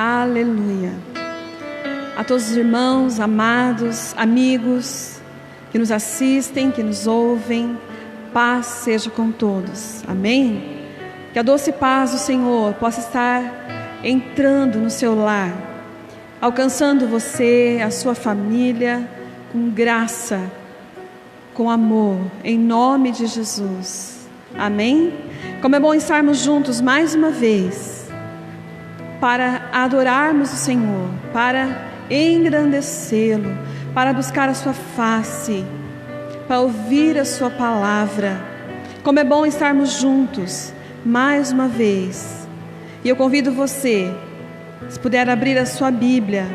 Aleluia. A todos os irmãos, amados, amigos que nos assistem, que nos ouvem, paz seja com todos. Amém? Que a doce paz do Senhor possa estar entrando no seu lar, alcançando você, a sua família, com graça, com amor, em nome de Jesus. Amém? Como é bom estarmos juntos mais uma vez, para adorarmos o Senhor, para engrandecê-lo, para buscar a sua face, para ouvir a sua palavra. Como é bom estarmos juntos mais uma vez. E eu convido você, se puder abrir a sua Bíblia,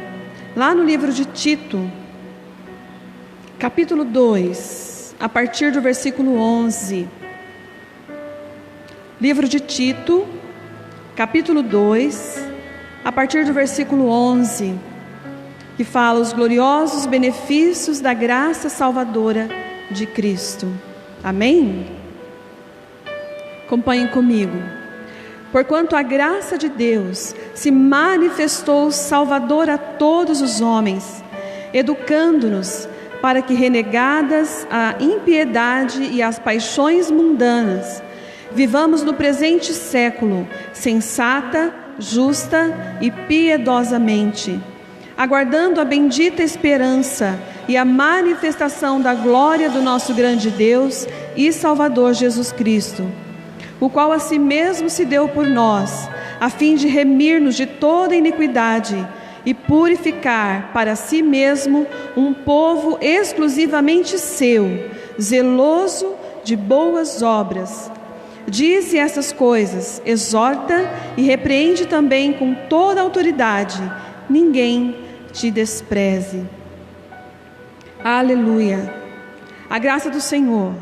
lá no livro de Tito, capítulo 2, a partir do versículo 11. Livro de Tito, capítulo 2, a partir do versículo 11, que fala os gloriosos benefícios da graça salvadora de Cristo. Amém? Acompanhem comigo. Porquanto a graça de Deus se manifestou salvadora a todos os homens, educando-nos para que, renegadas a impiedade e as paixões mundanas, vivamos no presente século sensata, justa e piedosamente, aguardando a bendita esperança e a manifestação da glória do nosso grande Deus e Salvador Jesus Cristo, o qual a si mesmo se deu por nós, a fim de remir-nos de toda iniquidade e purificar para si mesmo um povo exclusivamente seu, zeloso de boas obras. Dize essas coisas, exorta e repreende também com toda a autoridade. Ninguém te despreze. Aleluia. A graça do Senhor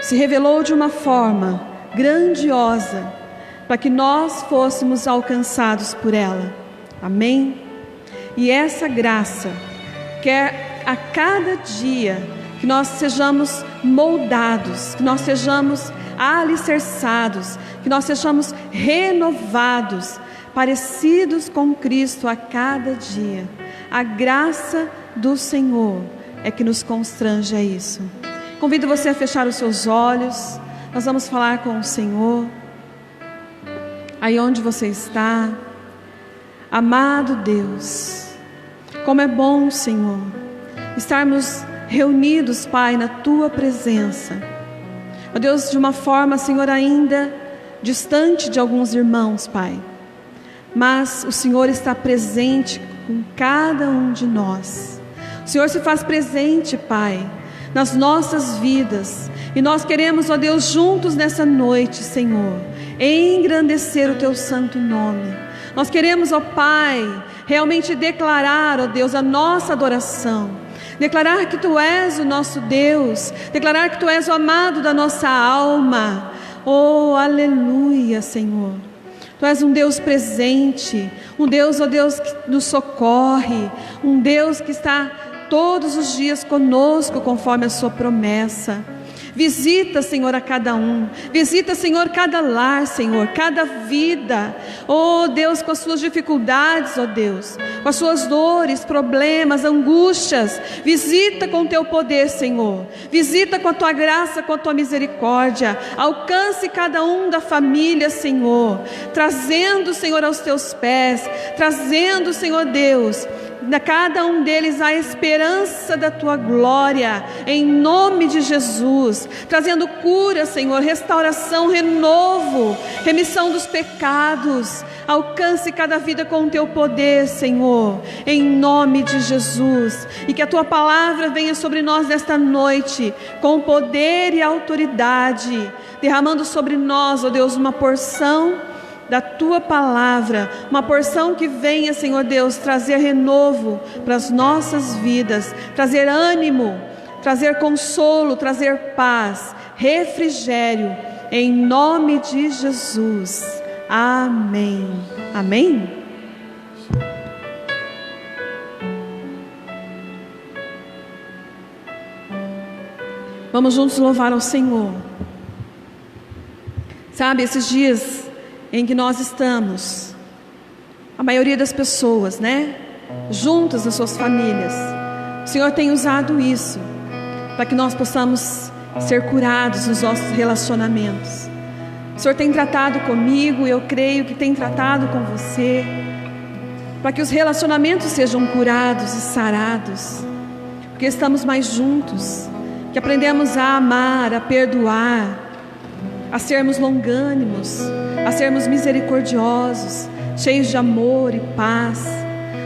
se revelou de uma forma grandiosa para que nós fôssemos alcançados por ela. Amém? E essa graça quer a cada dia que nós sejamos moldados, que nós sejamos alicerçados, que nós sejamos renovados, parecidos com Cristo a cada dia. A graça do Senhor é que nos constrange a isso. Convido você a fechar os seus olhos. Nós vamos falar com o Senhor. Aí onde você está, amado Deus, como é bom, Senhor, estarmos reunidos, Pai, na Tua presença. Ó Deus, de uma forma, Senhor, ainda distante de alguns irmãos, Pai, mas o Senhor está presente com cada um de nós. O Senhor se faz presente, Pai, nas nossas vidas, e nós queremos, ó Deus, juntos nessa noite, Senhor, engrandecer o Teu santo nome. Nós queremos, ó Pai, realmente declarar, ó Deus, a nossa adoração, declarar que Tu és o nosso Deus, declarar que Tu és o amado da nossa alma. Oh, aleluia, Senhor. Tu és um Deus presente, um Deus, ó Deus, que nos socorre, um Deus que está todos os dias conosco, conforme a Sua promessa. Visita, Senhor, a cada um. Visita, Senhor, cada lar, Senhor, cada vida. Oh, Deus, com as suas dificuldades, oh Deus, com as suas dores, problemas, angústias. Visita com Teu poder, Senhor. Visita com a Tua graça, com a Tua misericórdia. Alcance cada um da família, Senhor, trazendo, Senhor, aos Teus pés, trazendo, Senhor Deus, a cada um deles a esperança da Tua glória, em nome de Jesus, trazendo cura, Senhor, restauração, renovo, remissão dos pecados. Alcance cada vida com o Teu poder, Senhor, em nome de Jesus, e que a Tua palavra venha sobre nós nesta noite, com poder e autoridade, derramando sobre nós, ó Deus, uma porção da Tua palavra, uma porção que venha, Senhor Deus, trazer renovo para as nossas vidas, trazer ânimo, trazer consolo, trazer paz, refrigério, em nome de Jesus. Amém. Amém? Vamos juntos louvar ao Senhor. Sabe, esses dias em que nós estamos, a maioria das pessoas, né? Juntas nas suas famílias, o Senhor tem usado isso para que nós possamos ser curados nos nossos relacionamentos. O Senhor tem tratado comigo, eu creio que tem tratado com você, para que os relacionamentos sejam curados e sarados, porque estamos mais juntos, que aprendemos a amar, a perdoar, a sermos longânimos, a sermos misericordiosos, cheios de amor e paz.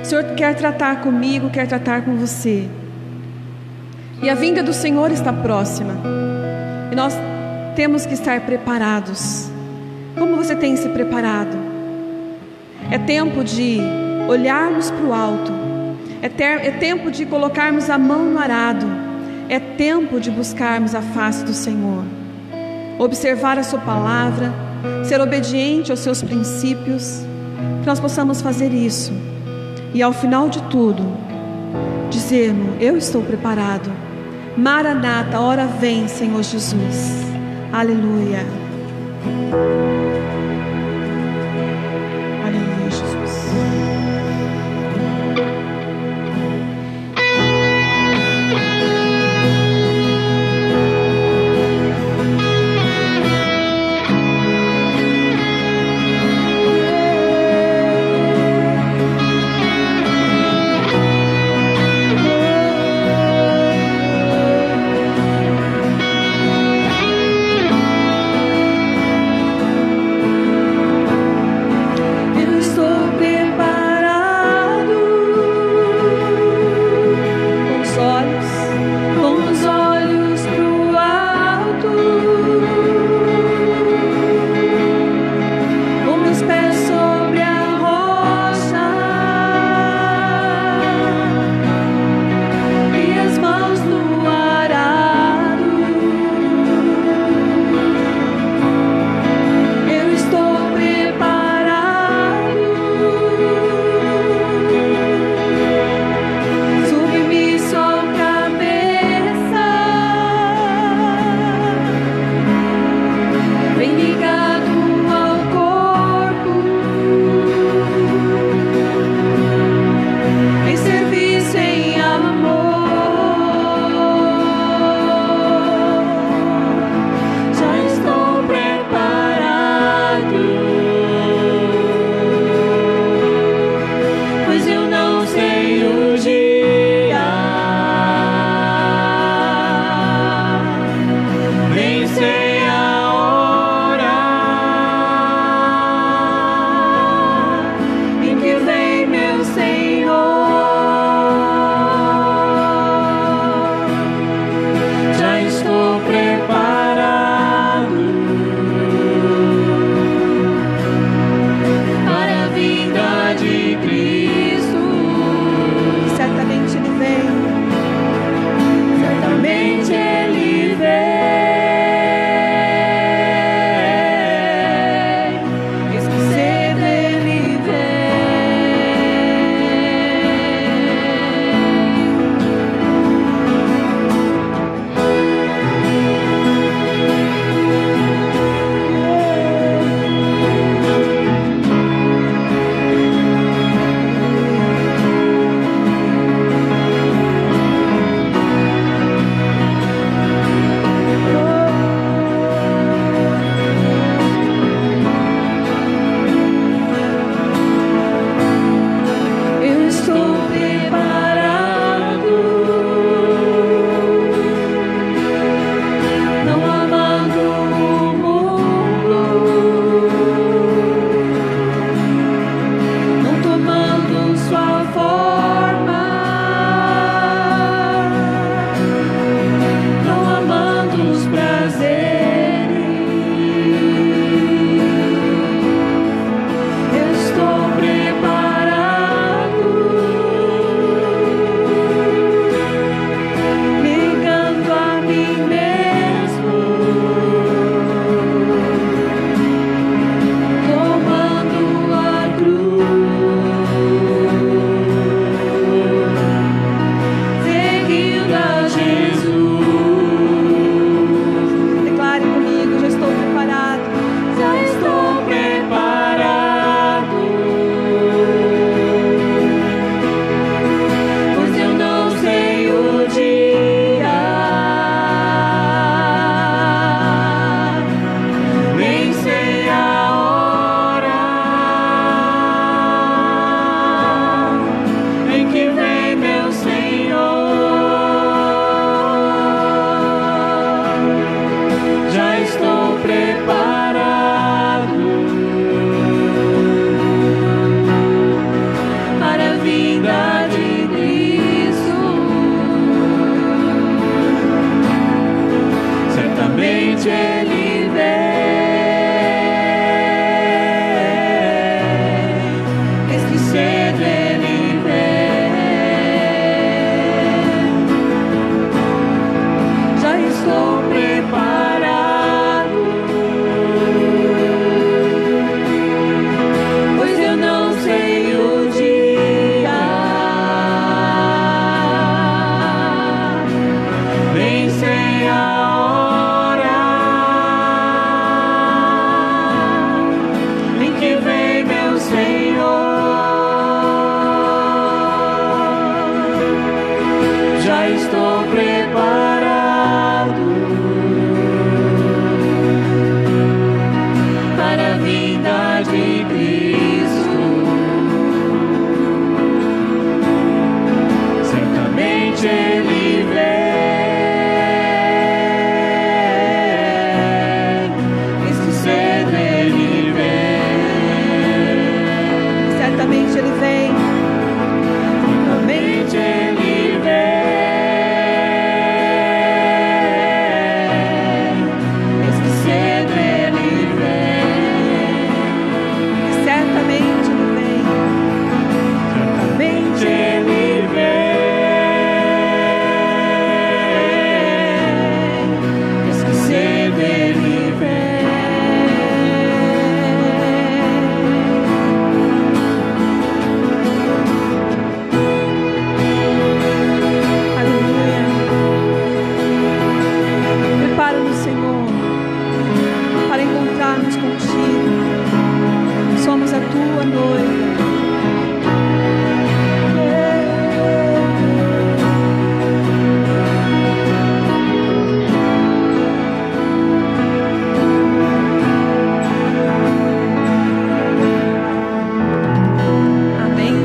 O Senhor quer tratar comigo, quer tratar com você. E a vinda do Senhor está próxima, e nós temos que estar preparados. Como você tem se preparado? É tempo de olharmos para o alto, é tempo de colocarmos a mão no arado, é tempo de buscarmos a face do Senhor, observar a sua palavra, ser obediente aos seus princípios, que nós possamos fazer isso, e ao final de tudo, dizermos: eu estou preparado, Maranata, hora vem, Senhor Jesus. Aleluia. Aleluia, Jesus. Certamente Ele vem, eis que cedo Ele vem. Certamente Ele vem. Certamente Ele vem, eis que cedo Ele vem. Certamente Ele vem. Certamente Ele vem, eis que cedo Ele vem. Aleluia. Prepara-nos, Senhor, para encontrarmos contigo. Somos a tua noiva. Amém.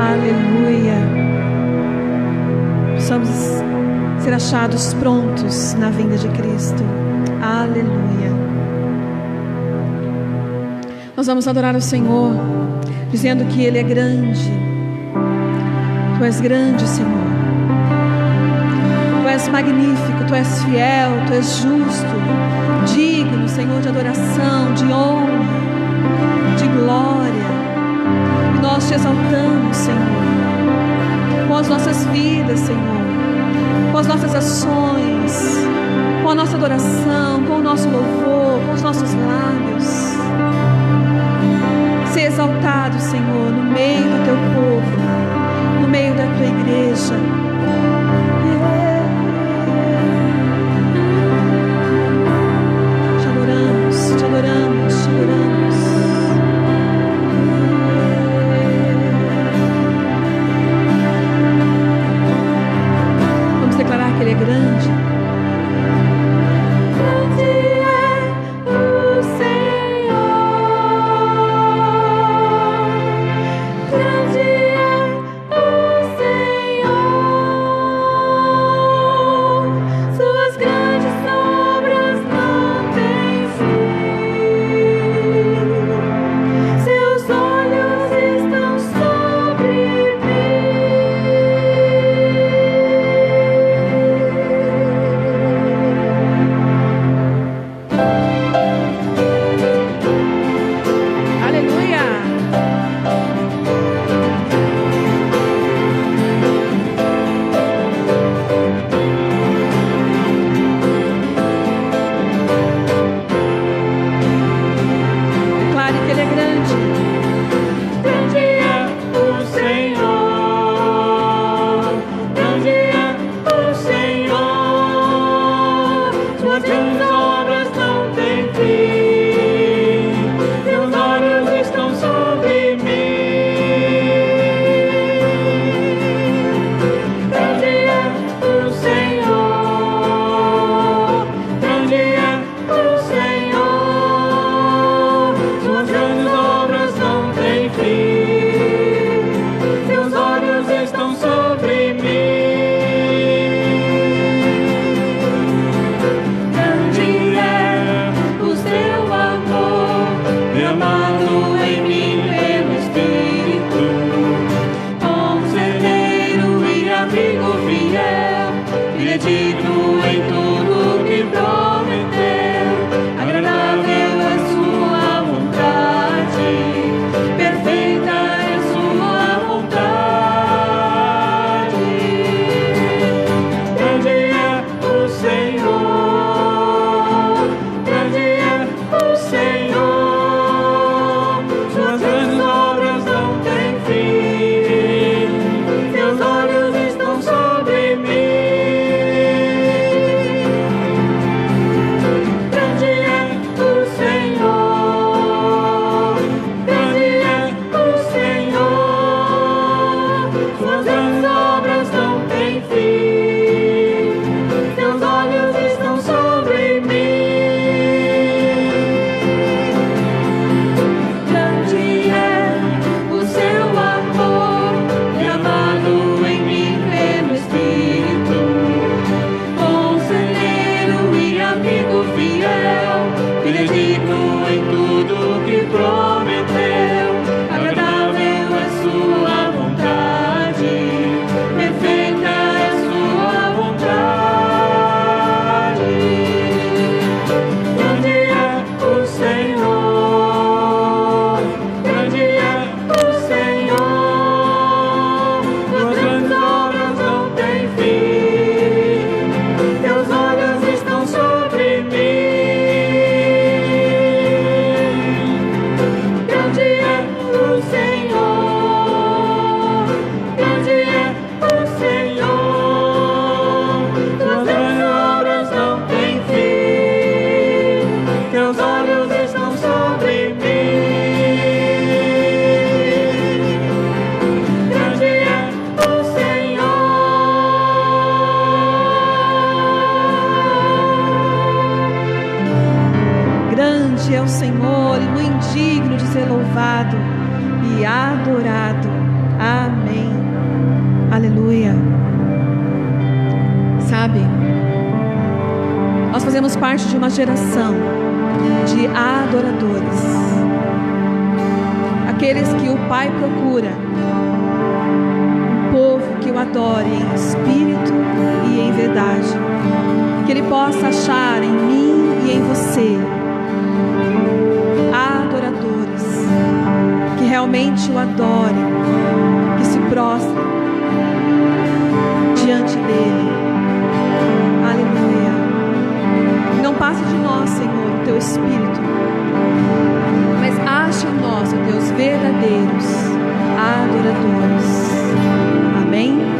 Aleluia. Possamos ser achados prontos na vinda de Cristo. Aleluia. Nós vamos adorar o Senhor, dizendo que Ele é grande. Tu és grande, Senhor. Tu és magnífico, Tu és fiel, Tu és justo, digno, Senhor, de adoração, de honra, de glória. E nós Te exaltamos, Senhor, com as nossas vidas, Senhor, com as nossas ações, com a nossa adoração, com o nosso louvor, com os nossos lábios. Ser exaltado, Senhor, no meio do Teu povo, no meio da Tua igreja. Te adoramos, te adoramos, te adoramos. Vamos declarar que Ele é grande. Aleluia. Sabe, nós fazemos parte de uma geração de adoradores, aqueles que o Pai procura, um povo que o adore em espírito e em verdade, que Ele possa achar em mim e em você adoradores que realmente o adorem, que se prostrem diante dEle. Aleluia. Não passe de nós, Senhor, o Teu Espírito, mas ache em nós, ó Deus, verdadeiros adoradores. Amém?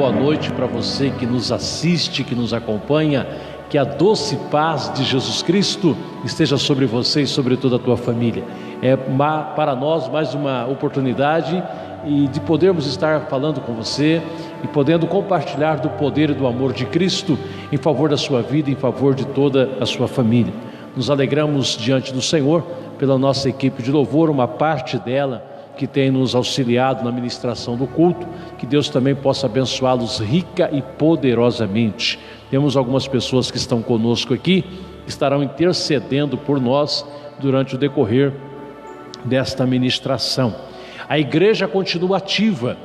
boa noite para você que nos assiste, que nos acompanha. Que a doce paz de Jesus Cristo esteja sobre você e sobre toda a tua família. É para nós mais uma oportunidade de podermos estar falando com você e podendo compartilhar do poder e do amor de Cristo em favor da sua vida, em favor de toda a sua família. Nos alegramos diante do Senhor pela nossa equipe de louvor, uma parte dela que tem nos auxiliado na ministração do culto. Que Deus também possa abençoá-los rica e poderosamente. Temos algumas pessoas que estão conosco aqui, que estarão intercedendo por nós durante o decorrer desta ministração. A igreja continua ativa.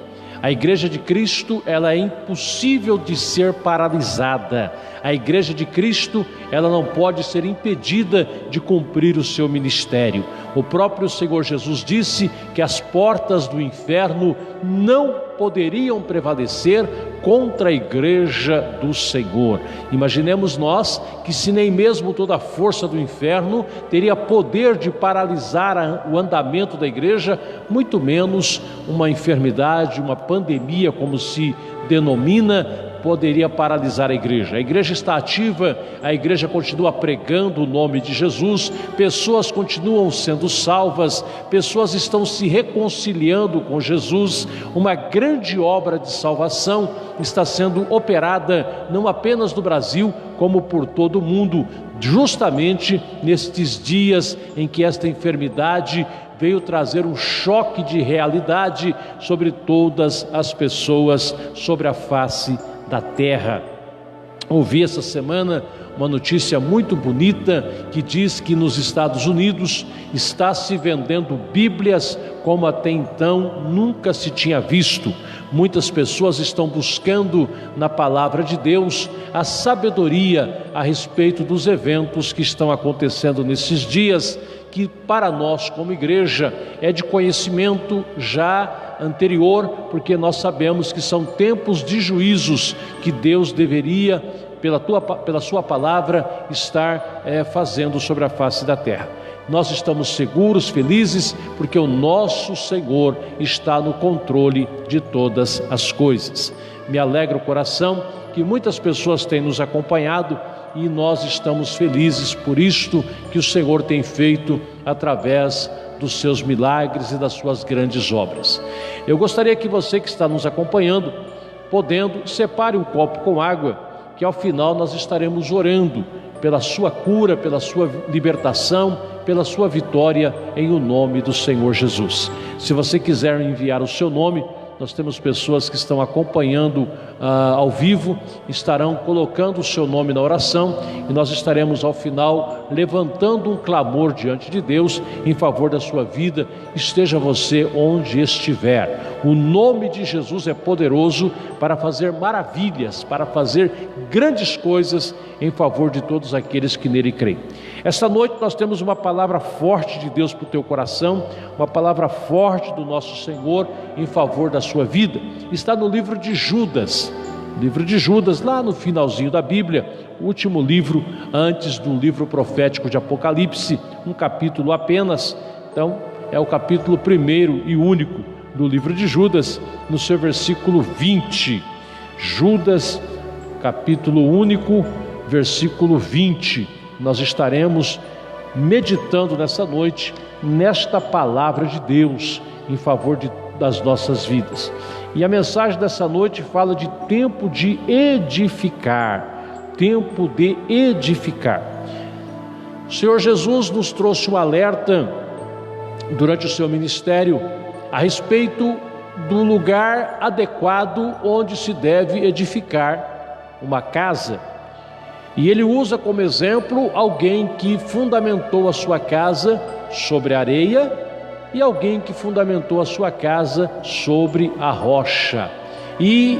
A igreja de Cristo, ela é impossível de ser paralisada. A igreja de Cristo, ela não pode ser impedida de cumprir o seu ministério. O próprio Senhor Jesus disse que as portas do inferno não poderiam prevalecer contra a igreja do Senhor. Imaginemos nós que se nem mesmo toda a força do inferno teria poder de paralisar o andamento da igreja, muito menos uma enfermidade, uma pandemia, como se denomina, poderia paralisar a igreja. A igreja está ativa, a igreja continua pregando o nome de Jesus, pessoas continuam sendo salvas, pessoas estão se reconciliando com Jesus. Uma grande obra de salvação está sendo operada não apenas no Brasil, como por todo o mundo, justamente nestes dias em que esta enfermidade veio trazer um choque de realidade sobre todas as pessoas sobre a face da terra. Ouvi essa semana uma notícia muito bonita que diz que nos Estados Unidos está se vendendo Bíblias como até então nunca se tinha visto. Muitas pessoas estão buscando na palavra de Deus a sabedoria a respeito dos eventos que estão acontecendo nesses dias, que para nós como igreja é de conhecimento já anterior, porque nós sabemos que são tempos de juízos que Deus deveria, pela sua palavra, estar fazendo sobre a face da terra. Nós estamos seguros, felizes, porque o nosso Senhor está no controle de todas as coisas. Me alegra o coração que muitas pessoas têm nos acompanhado e nós estamos felizes por isto que o Senhor tem feito através dos seus milagres e das suas grandes obras. Eu gostaria que você que está nos acompanhando, podendo, separe um copo com água, que ao final nós estaremos orando pela sua cura, pela sua libertação, pela sua vitória em o nome do Senhor Jesus. Se você quiser enviar o seu nome, nós temos pessoas que estão acompanhando ao vivo, estarão colocando o seu nome na oração e nós estaremos ao final levantando um clamor diante de Deus em favor da sua vida, esteja você onde estiver. O nome de Jesus é poderoso para fazer maravilhas, para fazer grandes coisas em favor de todos aqueles que nele creem. Esta noite nós temos uma palavra forte de Deus para o teu coração, uma palavra forte do nosso Senhor em favor da sua vida. Está no livro de Judas, lá no finalzinho da Bíblia, o último livro antes do livro profético de Apocalipse, um capítulo apenas. Então é o capítulo primeiro e único do livro de Judas, no seu versículo 20. Judas, capítulo único, versículo 20. Nós estaremos meditando nessa noite, nesta palavra de Deus, em favor das nossas vidas. E a mensagem dessa noite fala de tempo de edificar, tempo de edificar. O Senhor Jesus nos trouxe um alerta durante o seu ministério a respeito do lugar adequado onde se deve edificar uma casa. E ele usa como exemplo alguém que fundamentou a sua casa sobre a areia e alguém que fundamentou a sua casa sobre a rocha. E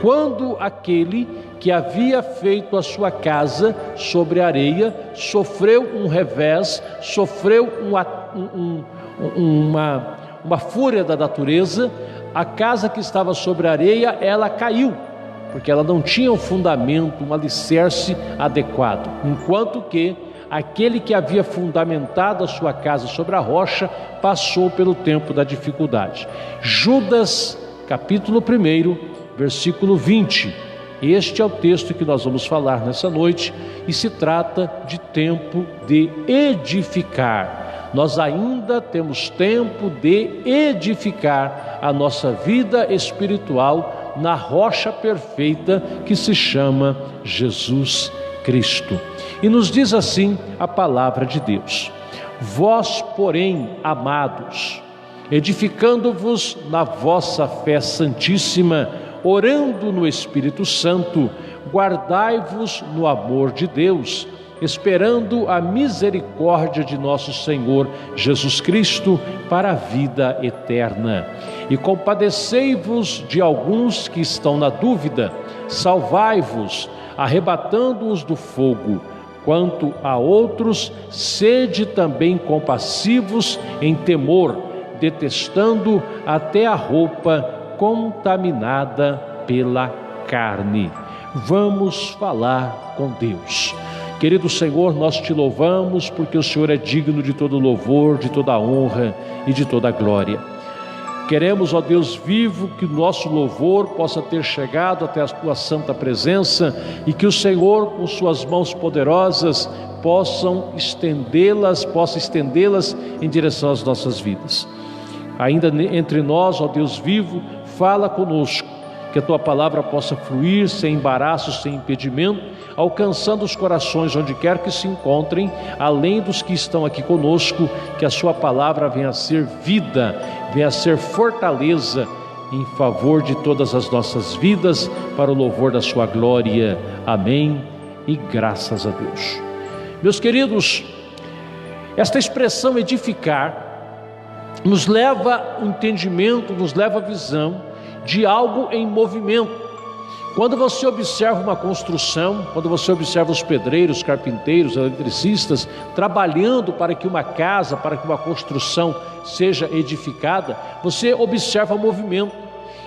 quando aquele que havia feito a sua casa sobre a areia sofreu um revés, sofreu uma fúria da natureza, a casa que estava sobre a areia, ela caiu, porque ela não tinha um fundamento, um alicerce adequado, enquanto que aquele que havia fundamentado a sua casa sobre a rocha passou pelo tempo da dificuldade. Judas, capítulo 1, versículo 20. Este é o texto que nós vamos falar nessa noite e se trata de tempo de edificar. Nós ainda temos tempo de edificar a nossa vida espiritual na rocha perfeita que se chama Jesus Cristo. E nos diz assim a palavra de Deus: vós, porém, amados, edificando-vos na vossa fé santíssima, orando no Espírito Santo, guardai-vos no amor de Deus, esperando a misericórdia de nosso Senhor Jesus Cristo para a vida eterna. E compadecei-vos de alguns que estão na dúvida, salvai-vos, arrebatando-os do fogo. Quanto a outros, sede também compassivos em temor, detestando até a roupa contaminada pela carne. Vamos falar com Deus. Querido Senhor, nós te louvamos porque o Senhor é digno de todo louvor, de toda honra e de toda glória. Queremos, ó Deus vivo, que o nosso louvor possa ter chegado até a tua santa presença e que o Senhor, com suas mãos poderosas, possa estendê-las em direção às nossas vidas. Ainda entre nós, ó Deus vivo, fala conosco, que a tua palavra possa fluir sem embaraço, sem impedimento, alcançando os corações onde quer que se encontrem, além dos que estão aqui conosco, que a sua palavra venha a ser vida, venha a ser fortaleza em favor de todas as nossas vidas, para o louvor da sua glória. Amém e graças a Deus. Meus queridos, esta expressão edificar nos leva ao entendimento, nos leva à visão de algo em movimento. Quando você observa uma construção, quando você observa os pedreiros, carpinteiros, eletricistas trabalhando para que uma casa, para que uma construção seja edificada, você observa movimento.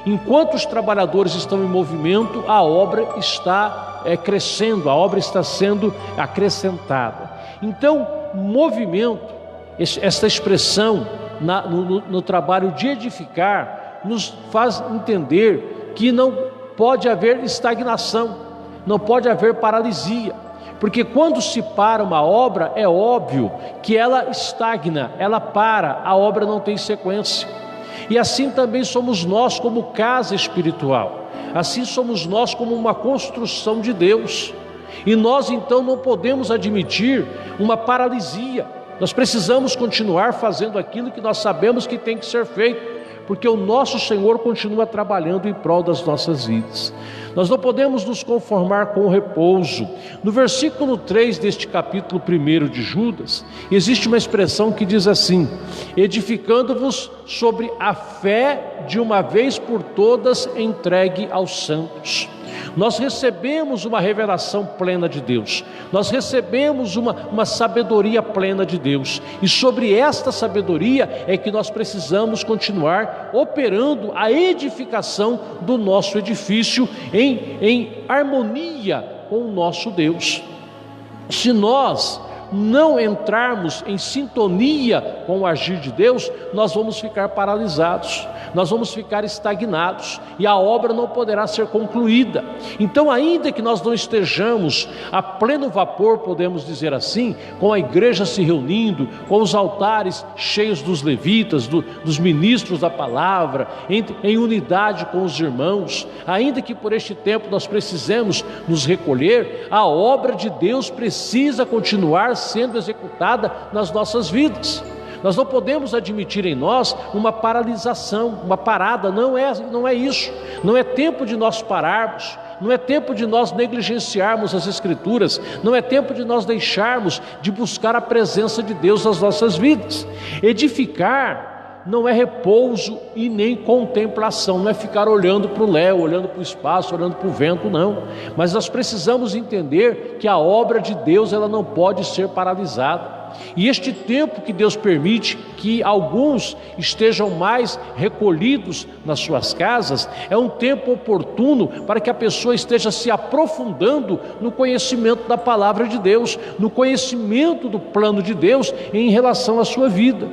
Enquanto os trabalhadores estão em movimento, a obra está crescendo, a obra está sendo acrescentada. Então, movimento, esta expressão no trabalho de edificar, nos faz entender que não pode haver estagnação, não pode haver paralisia, porque quando se para uma obra, é óbvio que ela estagna, ela para, a obra não tem sequência. E assim também somos nós como casa espiritual, assim somos nós como uma construção de Deus, e nós então não podemos admitir uma paralisia. Nós precisamos continuar fazendo aquilo que nós sabemos que tem que ser feito, porque o nosso Senhor continua trabalhando em prol das nossas vidas. Nós não podemos nos conformar com o repouso. No versículo 3 deste capítulo 1 de Judas, existe uma expressão que diz assim: edificando-vos sobre a fé de uma vez por todas entregue aos santos. Nós recebemos uma revelação plena de Deus, nós recebemos uma sabedoria plena de Deus, e sobre esta sabedoria é que nós precisamos continuar operando a edificação do nosso edifício em harmonia com o nosso Deus. Se nós não entrarmos em sintonia com o agir de Deus, nós vamos ficar paralisados, nós vamos ficar estagnados e a obra não poderá ser concluída. Então, ainda que nós não estejamos a pleno vapor, podemos dizer assim, com a igreja se reunindo, com os altares cheios dos levitas, dos ministros da palavra, em unidade com os irmãos, ainda que por este tempo nós precisemos nos recolher, a obra de Deus precisa continuar sendo executada nas nossas vidas. Nós não podemos admitir em nós uma paralisação, uma parada. Não é isso. Não é tempo de nós pararmos, não é tempo de nós negligenciarmos as Escrituras, não é tempo de nós deixarmos de buscar a presença de Deus nas nossas vidas. Edificar não é repouso e nem contemplação, não é ficar olhando para o léu, olhando para o espaço, olhando para o vento, não. Mas nós precisamos entender que a obra de Deus ela não pode ser paralisada. E este tempo que Deus permite que alguns estejam mais recolhidos nas suas casas, é um tempo oportuno para que a pessoa esteja se aprofundando no conhecimento da palavra de Deus, no conhecimento do plano de Deus em relação à sua vida.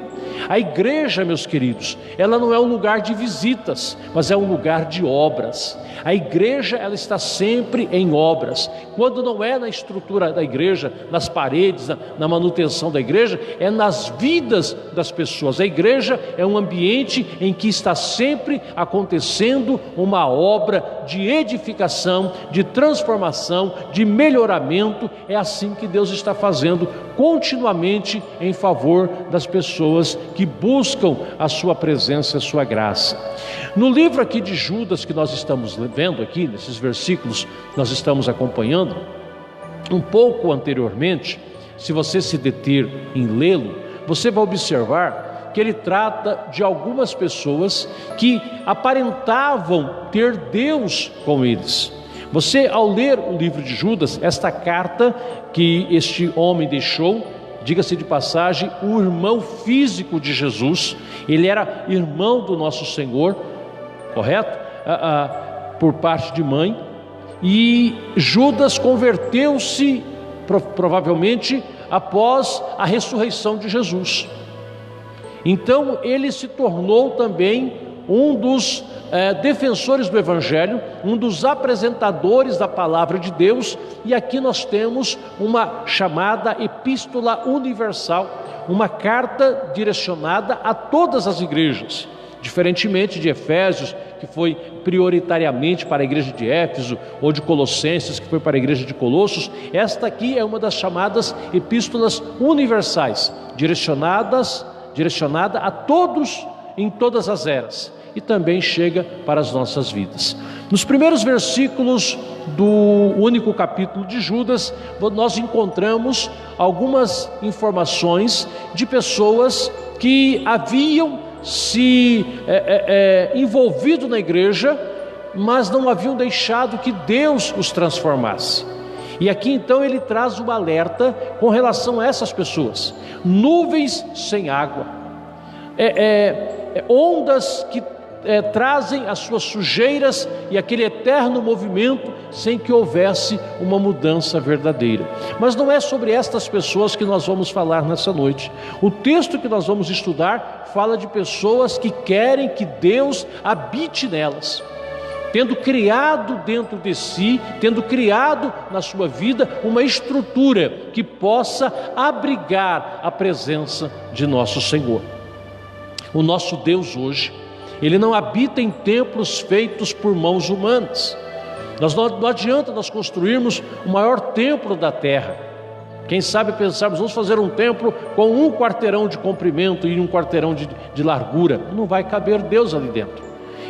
A igreja, meus queridos, ela não é um lugar de visitas, mas é um lugar de obras. A igreja, ela está sempre em obras. Quando não é na estrutura da igreja, nas paredes, na manutenção da igreja, é nas vidas das pessoas. A igreja é um ambiente em que está sempre acontecendo uma obra de edificação, de transformação, de melhoramento. É assim que Deus está fazendo continuamente em favor das pessoas que buscam a sua presença, a sua graça. No livro aqui de Judas, que nós estamos vendo aqui, nesses versículos nós estamos acompanhando, um pouco anteriormente, se você se deter em lê-lo, você vai observar que ele trata de algumas pessoas que aparentavam ter Deus com eles. Você, ao ler o livro de Judas, esta carta que este homem deixou, diga-se de passagem, o irmão físico de Jesus, ele era irmão do nosso Senhor, correto? Por parte de mãe, e Judas converteu-se provavelmente após a ressurreição de Jesus. Então ele se tornou também um dos defensores do Evangelho, um dos apresentadores da palavra de Deus. E aqui nós temos uma chamada epístola universal, uma carta direcionada a todas as igrejas, diferentemente de Efésios, que foi prioritariamente para a igreja de Éfeso, ou de Colossenses, que foi para a igreja de Colossos. Esta aqui é uma das chamadas epístolas universais, direcionada a todos em todas as eras, e também chega para as nossas vidas. Nos primeiros versículos do único capítulo de Judas, nós encontramos algumas informações de pessoas que haviam se envolvido na igreja, mas não haviam deixado que Deus os transformasse. E aqui então ele traz um alerta com relação a essas pessoas: nuvens sem água, ondas que trazem as suas sujeiras e aquele eterno movimento sem que houvesse uma mudança verdadeira. Mas não é sobre estas pessoas que nós vamos falar nessa noite. O texto que nós vamos estudar fala de pessoas que querem que Deus habite nelas, tendo criado dentro de si, tendo criado na sua vida uma estrutura que possa abrigar a presença de nosso Senhor. O nosso Deus hoje, Ele não habita em templos feitos por mãos humanas. Não adianta nós construirmos o maior templo da terra. Quem sabe pensarmos, vamos fazer um templo com 1 quarteirão de comprimento e 1 quarteirão de largura. Não vai caber Deus ali dentro.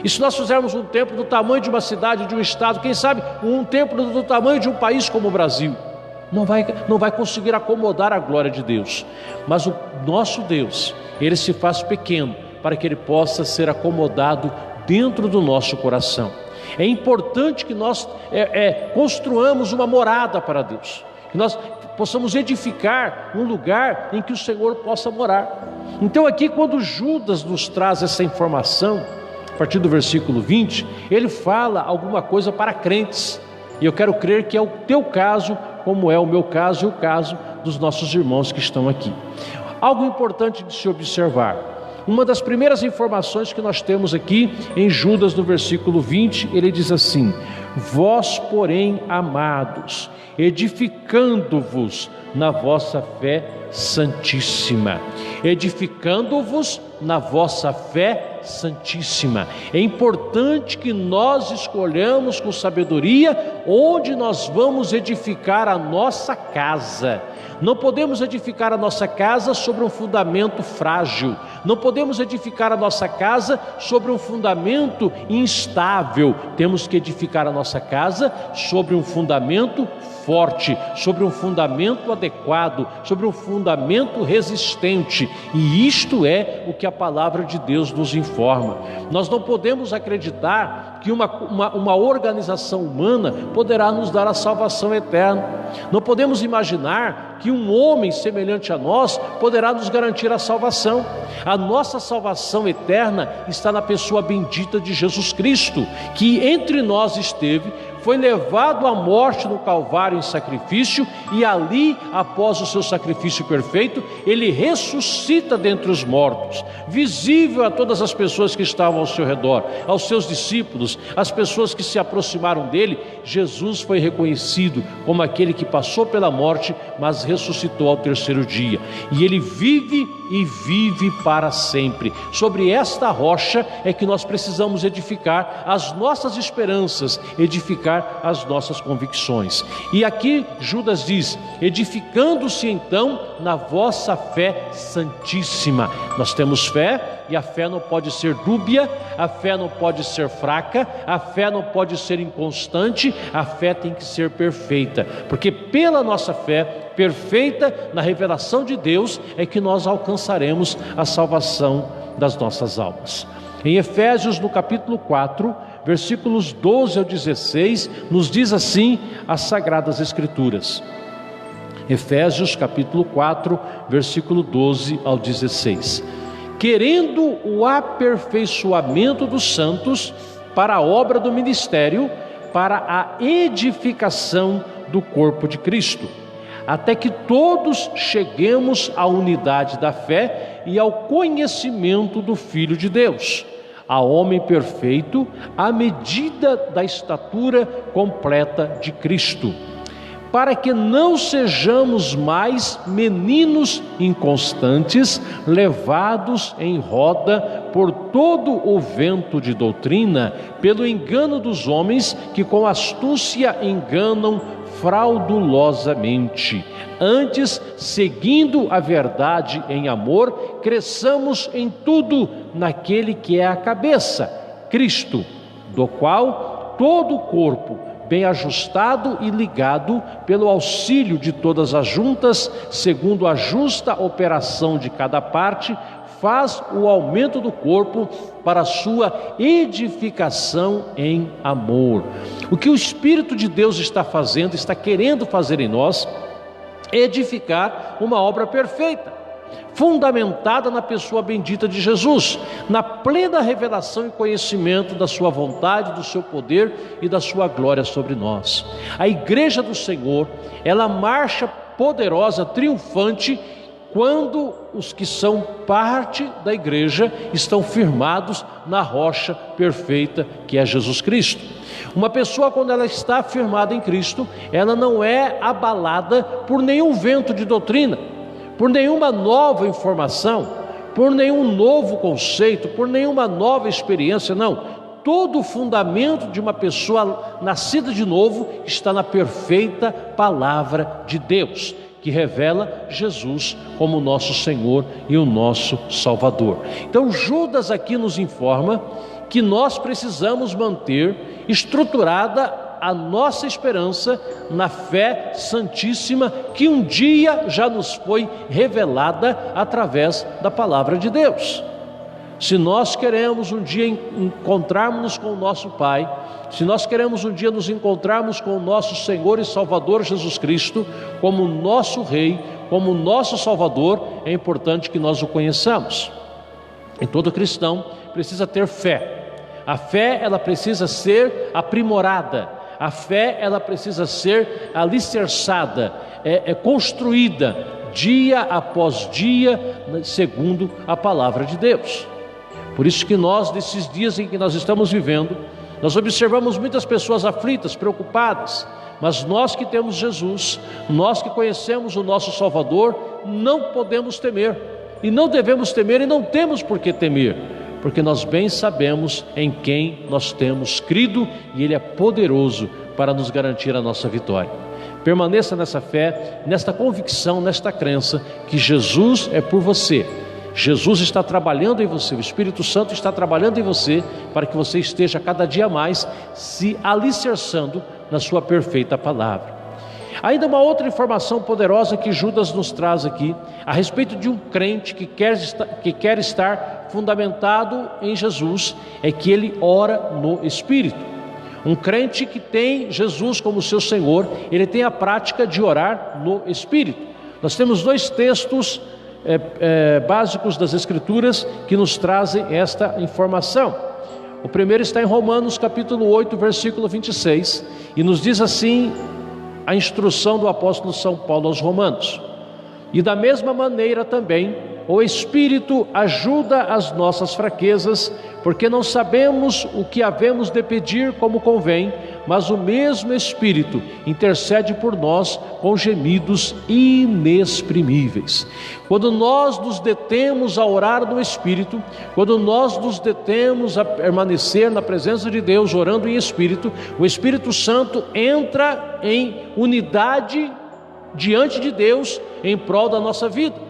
E se nós fizermos um templo do tamanho de uma cidade, de um estado, quem sabe um templo do tamanho de um país como o Brasil, não vai conseguir acomodar a glória de Deus. Mas o nosso Deus, Ele se faz pequeno para que Ele possa ser acomodado dentro do nosso coração. É importante que nós construamos uma morada para Deus, que nós possamos edificar um lugar em que o Senhor possa morar. Então aqui, quando Judas nos traz essa informação, a partir do versículo 20, ele fala alguma coisa para crentes, e eu quero crer que é o teu caso, como é o meu caso e o caso dos nossos irmãos que estão aqui. Algo importante de se observar: uma das primeiras informações que nós temos aqui em Judas, no versículo 20, ele diz assim: vós, porém, amados, edificando-vos na vossa fé santíssima. Edificando-vos na vossa fé santíssima. É importante que nós escolhamos com sabedoria onde nós vamos edificar a nossa casa. Não podemos edificar a nossa casa sobre um fundamento frágil. Não podemos edificar a nossa casa sobre um fundamento instável. Temos que edificar a nossa casa sobre um fundamento forte, sobre um fundamento adequado, sobre um fundamento resistente. E isto é o que a palavra de Deus nos informa. Nós não podemos acreditar que uma organização humana poderá nos dar a salvação eterna. Não podemos imaginar que um homem semelhante a nós poderá nos garantir a salvação. A nossa salvação eterna está na pessoa bendita de Jesus Cristo, que entre nós esteve, foi levado à morte no Calvário em sacrifício, e ali, após o seu sacrifício perfeito, ele ressuscita dentre os mortos, visível a todas as pessoas que estavam ao seu redor, aos seus discípulos, às pessoas que se aproximaram dele. Jesus foi reconhecido como aquele que passou pela morte, mas ressuscitou ao terceiro dia, e ele vive e vive para sempre. Sobre esta rocha é que nós precisamos edificar as nossas esperanças, edificar as nossas convicções. E aqui Judas diz: edificando-se então na vossa fé santíssima. Nós temos fé, e a fé não pode ser dúbia, a fé não pode ser fraca, a fé não pode ser inconstante, a fé tem que ser perfeita, porque pela nossa fé perfeita na revelação de Deus é que nós alcançaremos a salvação das nossas almas. Em Efésios, no capítulo 4, versículos 12 ao 16, nos diz assim as Sagradas Escrituras. Efésios capítulo 4, versículo 12 ao 16. Querendo o aperfeiçoamento dos santos para a obra do ministério, para a edificação do corpo de Cristo, até que todos cheguemos à unidade da fé e ao conhecimento do Filho de Deus, a homem perfeito, à medida da estatura completa de Cristo, para que não sejamos mais meninos inconstantes, levados em roda por todo o vento de doutrina, pelo engano dos homens que com astúcia enganam fraudulosamente. Antes, seguindo a verdade em amor, cresçamos em tudo naquele que é a cabeça, Cristo, do qual todo o corpo, bem ajustado e ligado pelo auxílio de todas as juntas, segundo a justa operação de cada parte, faz o aumento do corpo para a sua edificação em amor. O que o Espírito de Deus está fazendo, está querendo fazer em nós, é edificar uma obra perfeita, fundamentada na pessoa bendita de Jesus, na plena revelação e conhecimento da sua vontade, do seu poder e da sua glória sobre nós. A igreja do Senhor, ela marcha poderosa, triunfante, quando os que são parte da igreja estão firmados na rocha perfeita que é Jesus Cristo. Uma pessoa, quando ela está firmada em Cristo, ela não é abalada por nenhum vento de doutrina, por nenhuma nova informação, por nenhum novo conceito, por nenhuma nova experiência. Não, todo o fundamento de uma pessoa nascida de novo está na perfeita palavra de Deus, que revela Jesus como nosso Senhor e o nosso Salvador. Então Judas aqui nos informa que nós precisamos manter estruturada a nossa esperança na fé santíssima, que um dia já nos foi revelada através da palavra de Deus. Se nós queremos um dia encontrarmos com o nosso Pai, se nós queremos um dia nos encontrarmos com o nosso Senhor e Salvador Jesus Cristo, como nosso Rei, como nosso Salvador, é importante que nós o conheçamos. E todo cristão precisa ter fé. A fé, ela precisa ser aprimorada. A fé, ela precisa ser alicerçada, construída dia após dia, segundo a palavra de Deus. Por isso que nós, nesses dias em que nós estamos vivendo, nós observamos muitas pessoas aflitas, preocupadas, mas nós que temos Jesus, nós que conhecemos o nosso Salvador, não podemos temer, e não devemos temer, e não temos por que temer, porque nós bem sabemos em quem nós temos crido, e Ele é poderoso para nos garantir a nossa vitória. Permaneça nessa fé, nesta convicção, nesta crença, que Jesus é por você. Jesus está trabalhando em você, o Espírito Santo está trabalhando em você, para que você esteja cada dia mais se alicerçando na sua perfeita palavra. Ainda uma outra informação poderosa que Judas nos traz aqui, a respeito de um crente que quer estar fundamentado em Jesus, é que ele ora no Espírito. Um crente que tem Jesus como seu Senhor, ele tem a prática de orar no Espírito. Nós temos dois textos básicos das Escrituras que nos trazem esta informação. O primeiro está em Romanos capítulo 8, versículo 26, e nos diz assim a instrução do apóstolo São Paulo aos Romanos: e da mesma maneira também o Espírito ajuda as nossas fraquezas, porque não sabemos o que havemos de pedir como convém, mas o mesmo Espírito intercede por nós com gemidos inexprimíveis. Quando nós nos detemos a orar no Espírito, quando nós nos detemos a permanecer na presença de Deus orando em Espírito, o Espírito Santo entra em unidade diante de Deus em prol da nossa vida.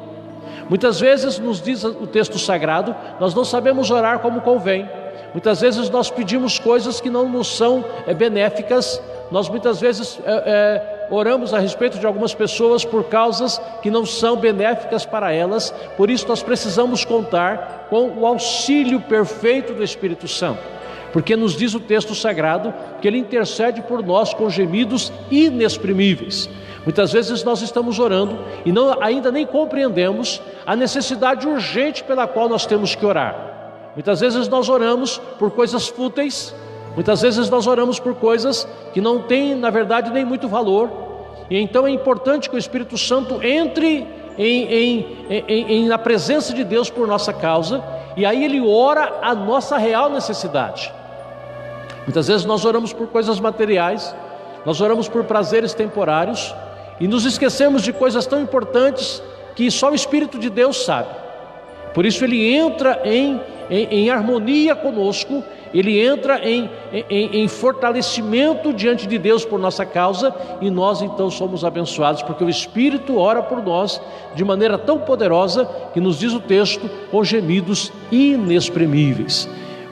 Muitas vezes, nos diz o texto sagrado, nós não sabemos orar como convém. Muitas vezes nós pedimos coisas que não nos são benéficas. Nós muitas vezes oramos a respeito de algumas pessoas por causas que não são benéficas para elas. Por isso nós precisamos contar com o auxílio perfeito do Espírito Santo, porque nos diz o texto sagrado que Ele intercede por nós com gemidos inexprimíveis. Muitas vezes nós estamos orando e ainda nem compreendemos a necessidade urgente pela qual nós temos que orar. Muitas vezes nós oramos por coisas fúteis, muitas vezes nós oramos por coisas que não têm, na verdade, nem muito valor. E então é importante que o Espírito Santo entre na presença de Deus por nossa causa, e aí Ele ora a nossa real necessidade. Muitas vezes nós oramos por coisas materiais, nós oramos por prazeres temporários, e nos esquecemos de coisas tão importantes que só o Espírito de Deus sabe. Por isso Ele entra em harmonia conosco, Ele entra em fortalecimento diante de Deus por nossa causa, e nós então somos abençoados, porque o Espírito ora por nós de maneira tão poderosa, que nos diz o texto, com gemidos inexprimíveis.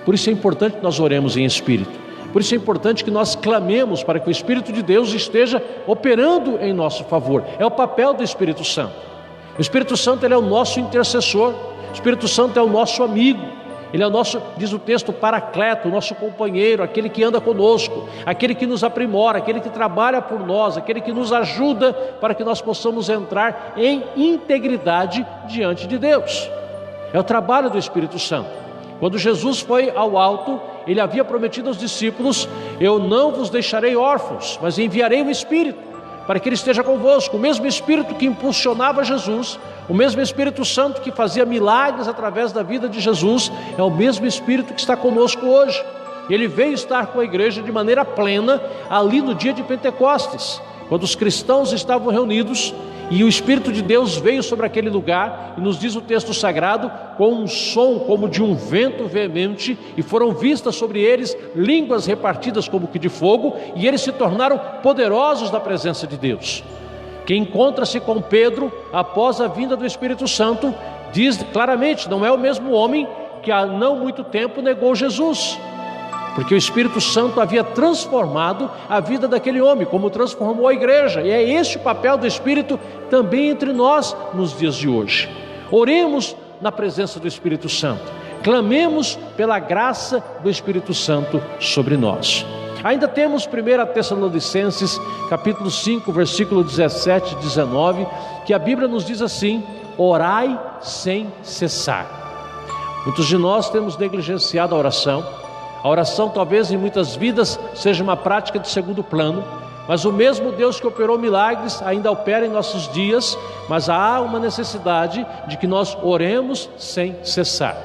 Por isso é importante que nós oremos em Espírito. Por isso é importante que nós clamemos para que o Espírito de Deus esteja operando em nosso favor. É o papel do Espírito Santo. O Espírito Santo, ele é o nosso intercessor. O Espírito Santo é o nosso amigo. Ele é o nosso, diz o texto, paracleto, o nosso companheiro, aquele que anda conosco, aquele que nos aprimora, aquele que trabalha por nós, aquele que nos ajuda para que nós possamos entrar em integridade diante de Deus. É o trabalho do Espírito Santo. Quando Jesus foi ao alto, Ele havia prometido aos discípulos: eu não vos deixarei órfãos, mas enviarei o Espírito, para que Ele esteja convosco. O mesmo Espírito que impulsionava Jesus, o mesmo Espírito Santo que fazia milagres através da vida de Jesus, é o mesmo Espírito que está conosco hoje. Ele veio estar com a igreja de maneira plena ali no dia de Pentecostes, quando os cristãos estavam reunidos, e o Espírito de Deus veio sobre aquele lugar, e nos diz o texto sagrado, com um som como de um vento veemente, e foram vistas sobre eles línguas repartidas como que de fogo, e eles se tornaram poderosos na presença de Deus. Quem encontra-se com Pedro após a vinda do Espírito Santo, diz claramente: não é o mesmo homem que há não muito tempo negou Jesus, porque o Espírito Santo havia transformado a vida daquele homem, como transformou a igreja. E é esse o papel do Espírito também entre nós nos dias de hoje. Oremos na presença do Espírito Santo, clamemos pela graça do Espírito Santo sobre nós. Ainda temos 1 Tessalonicenses capítulo 5, versículo 17 e 19, que a Bíblia nos diz assim: orai sem cessar. Muitos de nós temos negligenciado a oração. A oração talvez em muitas vidas seja uma prática de segundo plano, mas o mesmo Deus que operou milagres ainda opera em nossos dias, mas há uma necessidade de que nós oremos sem cessar.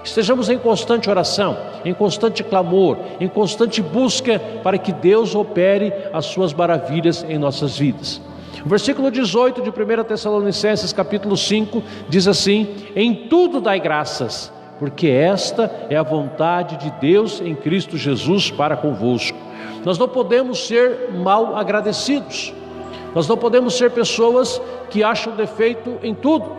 Estejamos em constante oração, em constante clamor, em constante busca para que Deus opere as suas maravilhas em nossas vidas. O versículo 18 de 1 Tessalonicenses capítulo 5 diz assim: em tudo dai graças, porque esta é a vontade de Deus em Cristo Jesus para convosco. Nós não podemos ser mal agradecidos, nós não podemos ser pessoas que acham defeito em tudo.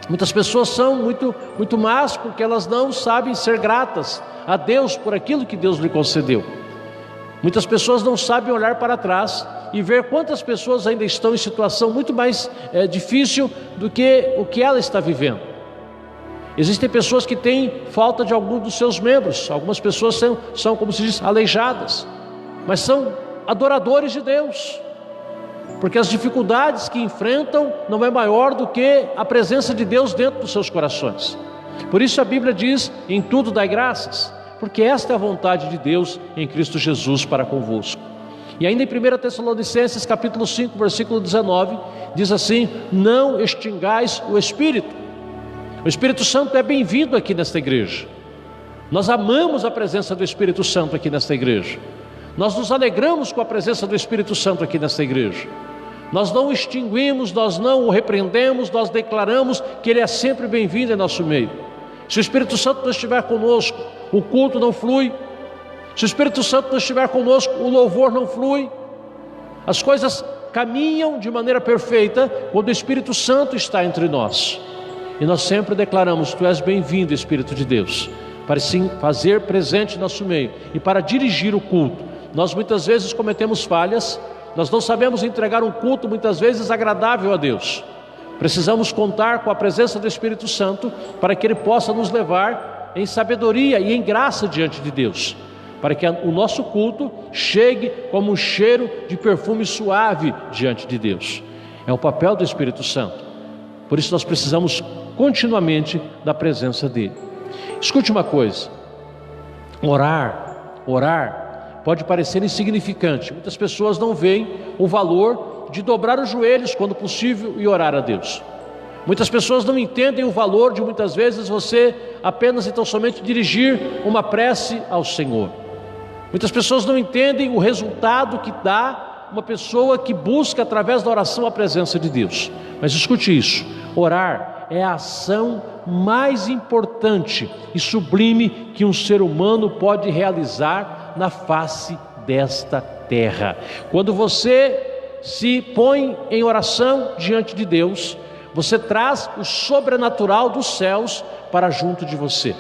Muitas pessoas são muito más porque elas não sabem ser gratas a Deus por aquilo que Deus lhe concedeu. Muitas pessoas não sabem olhar para trás e ver quantas pessoas ainda estão em situação muito mais difícil do que o que ela está vivendo. Existem pessoas que têm falta de algum dos seus membros. Algumas pessoas são como se diz, aleijadas, mas são adoradores de Deus, porque as dificuldades que enfrentam não é maior do que a presença de Deus dentro dos seus corações. Por isso a Bíblia diz: em tudo dai graças, porque esta é a vontade de Deus em Cristo Jesus para convosco. E ainda em 1 Tessalonicenses capítulo 5, versículo 19, diz assim: não extingais o Espírito. O Espírito Santo é bem-vindo aqui nesta igreja. Nós amamos a presença do Espírito Santo aqui nesta igreja. Nós nos alegramos com a presença do Espírito Santo aqui nesta igreja. Nós não o extinguimos, nós não o repreendemos, nós declaramos que ele é sempre bem-vindo em nosso meio. Se o Espírito Santo não estiver conosco, o culto não flui. Se o Espírito Santo não estiver conosco, o louvor não flui. As coisas caminham de maneira perfeita quando o Espírito Santo está entre nós. E nós sempre declaramos: tu és bem-vindo, Espírito de Deus, para sim fazer presente em nosso meio e para dirigir o culto. Nós muitas vezes cometemos falhas, nós não sabemos entregar um culto muitas vezes agradável a Deus. Precisamos contar com a presença do Espírito Santo para que ele possa nos levar em sabedoria e em graça diante de Deus, para que o nosso culto chegue como um cheiro de perfume suave diante de Deus. É o papel do Espírito Santo. Por isso nós precisamos continuamente da presença dele. Escute uma coisa: orar pode parecer insignificante. Muitas pessoas não veem o valor de dobrar os joelhos quando possível e orar a Deus. Muitas pessoas não entendem o valor de muitas vezes você apenas e tão somente dirigir uma prece ao Senhor. Muitas pessoas não entendem o resultado que dá uma pessoa que busca através da oração a presença de Deus. Mas escute isso: orar é a ação mais importante e sublime que um ser humano pode realizar na face desta terra. Quando você se põe em oração diante de Deus, você traz o sobrenatural dos céus para junto de você.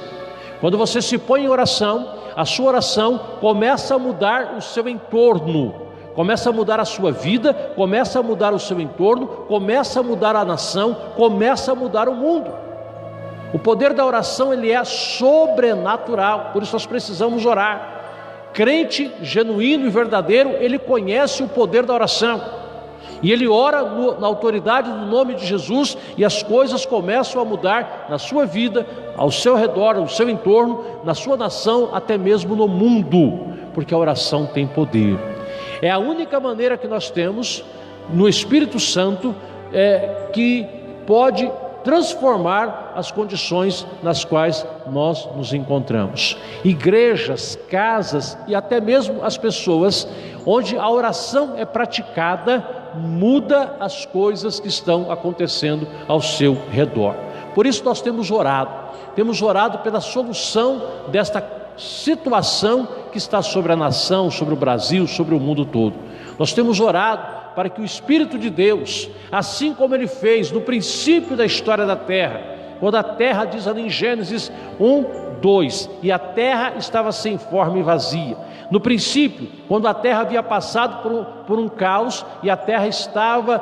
Quando você se põe em oração, a sua oração começa a mudar o seu entorno, começa a mudar a sua vida, começa a mudar o seu entorno, começa a mudar a nação, começa a mudar o mundo. O poder da oração, ele é sobrenatural, por isso nós precisamos orar. Crente genuíno e verdadeiro, ele conhece o poder da oração, e ele ora na autoridade do nome de Jesus, e as coisas começam a mudar na sua vida, ao seu redor, no seu entorno, na sua nação, até mesmo no mundo, porque a oração tem poder. É a única maneira que nós temos no Espírito Santo que pode transformar as condições nas quais nós nos encontramos. Igrejas, casas e até mesmo as pessoas onde a oração é praticada, muda as coisas que estão acontecendo ao seu redor. Por isso nós temos orado pela solução desta situação que está sobre a nação, sobre o Brasil, sobre o mundo todo. Nós temos orado para que o Espírito de Deus, assim como ele fez no princípio da história da terra, quando a terra, diz ali em Gênesis 1:2, e a terra estava sem forma e vazia. No princípio, quando a terra havia passado por um caos e a terra estava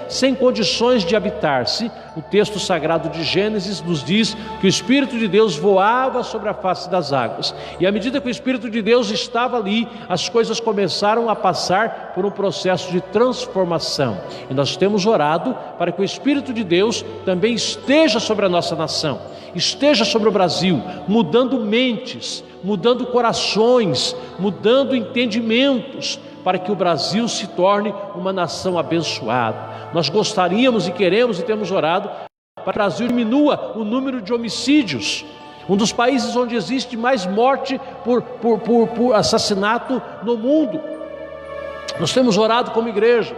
sem condições de habitar-se, o texto sagrado de Gênesis nos diz que o Espírito de Deus voava sobre a face das águas. E à medida que o Espírito de Deus estava ali, as coisas começaram a passar por um processo de transformação. E nós temos orado para que o Espírito de Deus também esteja sobre a nossa nação, esteja sobre o Brasil, mudando mentes, mudando corações, mudando entendimentos, para que o Brasil se torne uma nação abençoada. Nós gostaríamos e queremos e temos orado para que o Brasil diminua o número de homicídios, um dos países onde existe mais morte por assassinato no mundo. Nós temos orado como igreja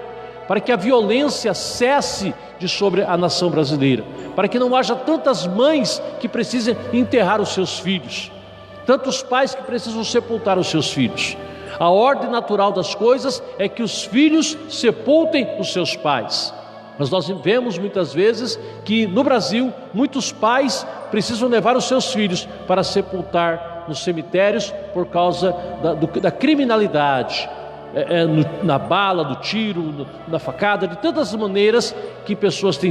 para que a violência cesse de sobre a nação brasileira, para que não haja tantas mães que precisem enterrar os seus filhos, tantos pais que precisam sepultar os seus filhos. A ordem natural das coisas é que os filhos sepultem os seus pais, mas nós vemos muitas vezes que no Brasil muitos pais precisam levar os seus filhos para sepultar nos cemitérios por causa da criminalidade. na bala, do tiro, na facada, de tantas maneiras que pessoas têm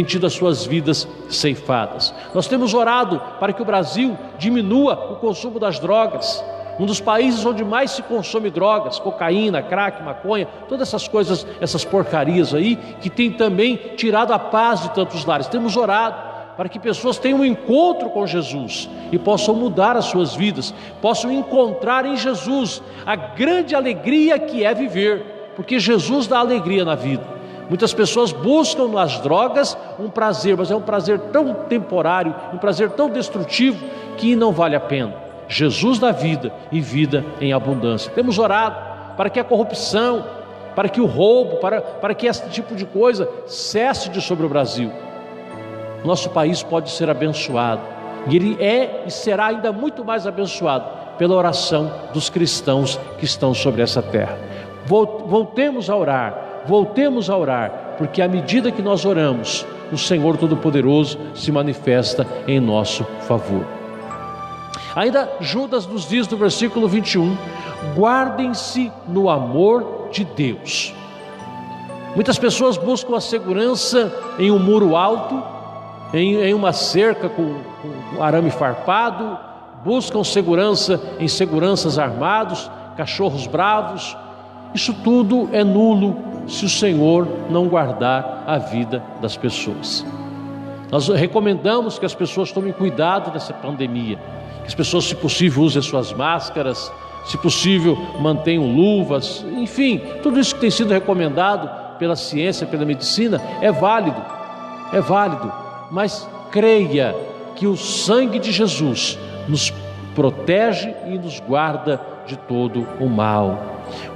tido as suas vidas ceifadas. Nós temos orado para que o Brasil diminua o consumo das drogas. Um dos países onde mais se consome drogas, cocaína, crack, maconha, todas essas coisas, essas porcarias aí, que tem também tirado a paz de tantos lares. Temos orado para que pessoas tenham um encontro com Jesus e possam mudar as suas vidas, possam encontrar em Jesus a grande alegria que é viver, porque Jesus dá alegria na vida. Muitas pessoas buscam nas drogas um prazer, mas é um prazer tão temporário, um prazer tão destrutivo que não vale a pena. Jesus dá vida e vida em abundância. Temos orado para que a corrupção, para que o roubo, para que esse tipo de coisa cesse de sobre o Brasil. Nosso país pode ser abençoado, e ele é e será ainda muito mais abençoado pela oração dos cristãos que estão sobre essa terra. Voltemos a orar, porque à medida que nós oramos, o Senhor Todo-Poderoso se manifesta em nosso favor. Ainda Judas nos diz no versículo 21, guardem-se no amor de Deus. Muitas pessoas buscam a segurança em um muro alto, em uma cerca com arame farpado, buscam segurança em seguranças armados, cachorros bravos. Isso tudo é nulo se o Senhor não guardar a vida das pessoas. Nós recomendamos que as pessoas tomem cuidado nessa pandemia, que as pessoas, se possível, usem suas máscaras, se possível, mantenham luvas, enfim, tudo isso que tem sido recomendado pela ciência, pela medicina, é válido, mas creia que o sangue de Jesus nos protege e nos guarda de todo o mal.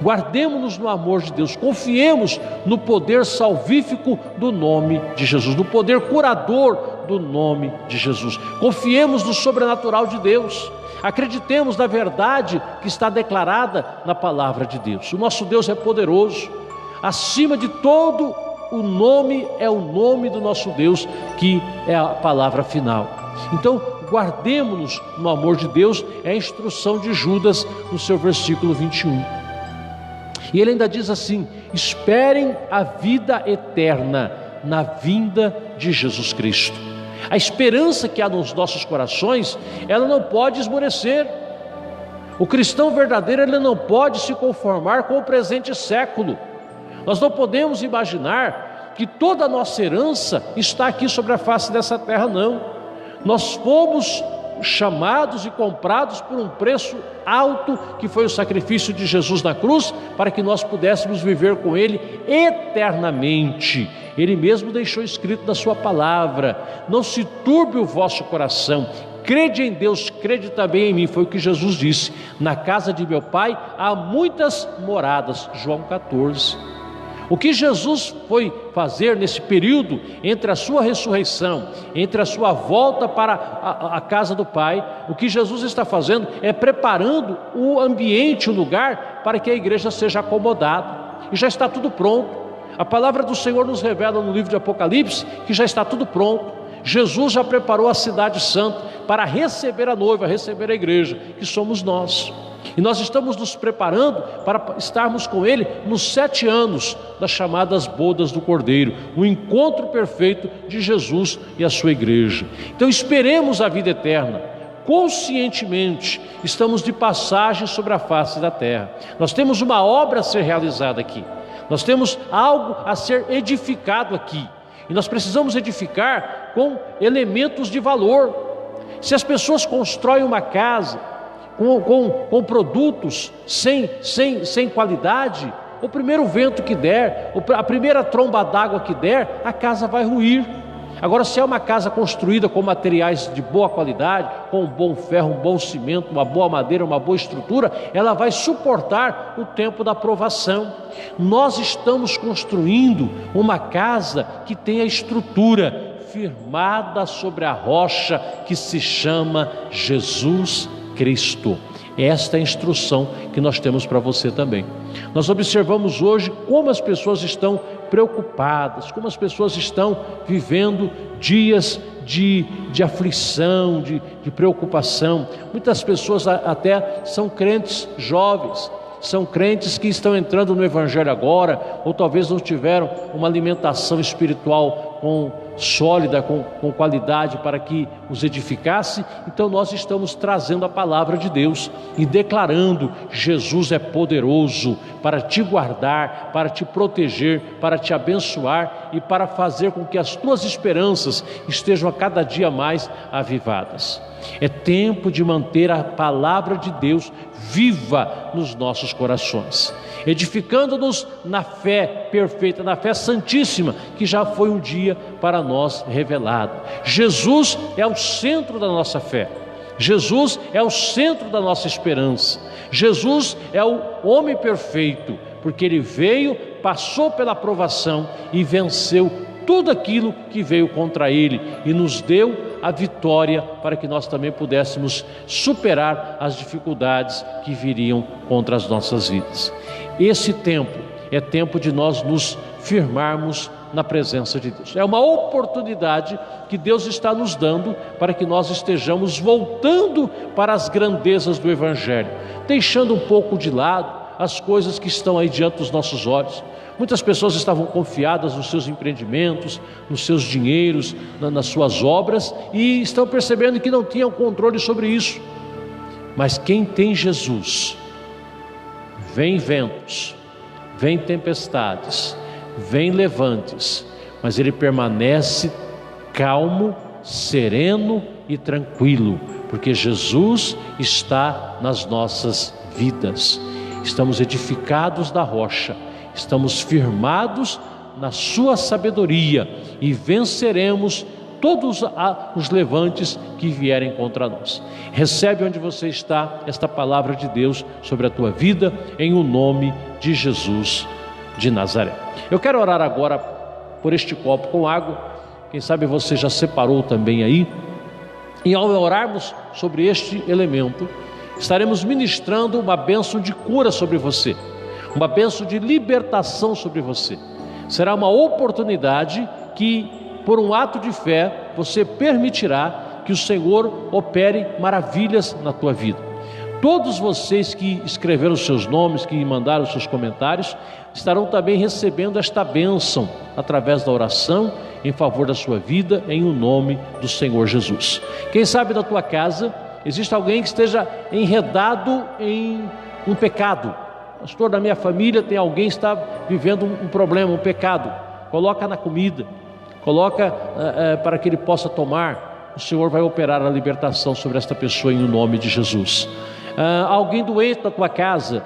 Guardemos-nos no amor de Deus, confiemos no poder salvífico do nome de Jesus, no poder curador do nome de Jesus. Confiemos no sobrenatural de Deus, acreditemos na verdade que está declarada na palavra de Deus. O nosso Deus é poderoso, acima de todo o nome é o nome do nosso Deus, que é a palavra final. Então, guardemos-nos no amor de Deus, é a instrução de Judas no seu versículo 21. E ele ainda diz assim: esperem a vida eterna na vinda de Jesus Cristo. A esperança que há nos nossos corações, ela não pode esmorecer. O cristão verdadeiro, ele não pode se conformar com o presente século. Nós não podemos imaginar que toda a nossa herança está aqui sobre a face dessa terra, não. Nós fomos chamados e comprados por um preço alto, que foi o sacrifício de Jesus na cruz, para que nós pudéssemos viver com Ele eternamente. Ele mesmo deixou escrito na sua palavra: não se turbe o vosso coração, crede em Deus, crede também em mim. Foi o que Jesus disse: na casa de meu Pai há muitas moradas. João 14. O que Jesus foi fazer nesse período entre a sua ressurreição, entre a sua volta para a casa do Pai, o que Jesus está fazendo é preparando o ambiente, o lugar, para que a igreja seja acomodada. E já está tudo pronto. A palavra do Senhor nos revela no livro de Apocalipse que já está tudo pronto. Jesus já preparou a cidade santa para receber a noiva, receber a igreja, que somos nós. E nós estamos nos preparando para estarmos com Ele nos 7 anos das chamadas bodas do Cordeiro, o encontro perfeito de Jesus e a sua igreja. Então esperemos a vida eterna. Conscientemente estamos de passagem sobre a face da terra. Nós temos uma obra a ser realizada aqui, nós temos algo a ser edificado aqui, e nós precisamos edificar com elementos de valor. Se as pessoas constroem uma casa com produtos sem qualidade, o primeiro vento que der, a primeira tromba d'água que der, a casa vai ruir. Agora, se é uma casa construída com materiais de boa qualidade, com um bom ferro, um bom cimento, uma boa madeira, uma boa estrutura, ela vai suportar o tempo da provação. Nós estamos construindo uma casa que tem a estrutura firmada sobre a rocha que se chama Jesus Cristo. Esta é a instrução que nós temos para você também. Nós observamos hoje como as pessoas estão preocupadas, como as pessoas estão vivendo dias de aflição, de preocupação. Muitas pessoas até são crentes jovens são crentes que estão entrando no Evangelho agora, ou talvez não tiveram uma alimentação espiritual sólida, com qualidade para que os edificasse. Então nós estamos trazendo a palavra de Deus e declarando: Jesus é poderoso para te guardar, para te proteger, para te abençoar e para fazer com que as tuas esperanças estejam a cada dia mais avivadas. É tempo de manter a palavra de Deus viva nos nossos corações, edificando-nos na fé perfeita, na fé santíssima, que já foi um dia para nós revelado. Jesus é o centro da nossa fé, Jesus é o centro da nossa esperança, Jesus é o homem perfeito, porque Ele veio, passou pela provação e venceu tudo aquilo que veio contra Ele e nos deu a vitória para que nós também pudéssemos superar as dificuldades que viriam contra as nossas vidas. Esse tempo é tempo de nós nos firmarmos na presença de Deus. É uma oportunidade que Deus está nos dando para que nós estejamos voltando para as grandezas do Evangelho, deixando um pouco de lado as coisas que estão aí diante dos nossos olhos. Muitas pessoas estavam confiadas nos seus empreendimentos, nos seus dinheiros, nas suas obras, e estão percebendo que não tinham controle sobre isso. Mas quem tem Jesus, vem ventos, vem tempestades, vem levantes, mas ele permanece calmo, sereno e tranquilo, porque Jesus está nas nossas vidas. Estamos edificados da rocha, estamos firmados na sua sabedoria e venceremos todos os levantes que vierem contra nós. Recebe onde você está esta palavra de Deus sobre a tua vida, em o nome de Jesus de Nazaré. Eu quero orar agora por este copo com água. Quem sabe você já separou também aí. E ao orarmos sobre este elemento, estaremos ministrando uma bênção de cura sobre você, uma bênção de libertação sobre você. Será uma oportunidade que, por um ato de fé, você permitirá que o Senhor opere maravilhas na tua vida. Todos vocês que escreveram os seus nomes, que mandaram os seus comentários, estarão também recebendo esta bênção através da oração em favor da sua vida, em o nome do Senhor Jesus. Quem sabe na tua casa existe alguém que esteja enredado em um pecado. Pastor, da minha família tem alguém que está vivendo um problema, um pecado. Coloca na comida, coloca para que ele possa tomar. O Senhor vai operar a libertação sobre esta pessoa em o nome de Jesus. Alguém doente na tua casa,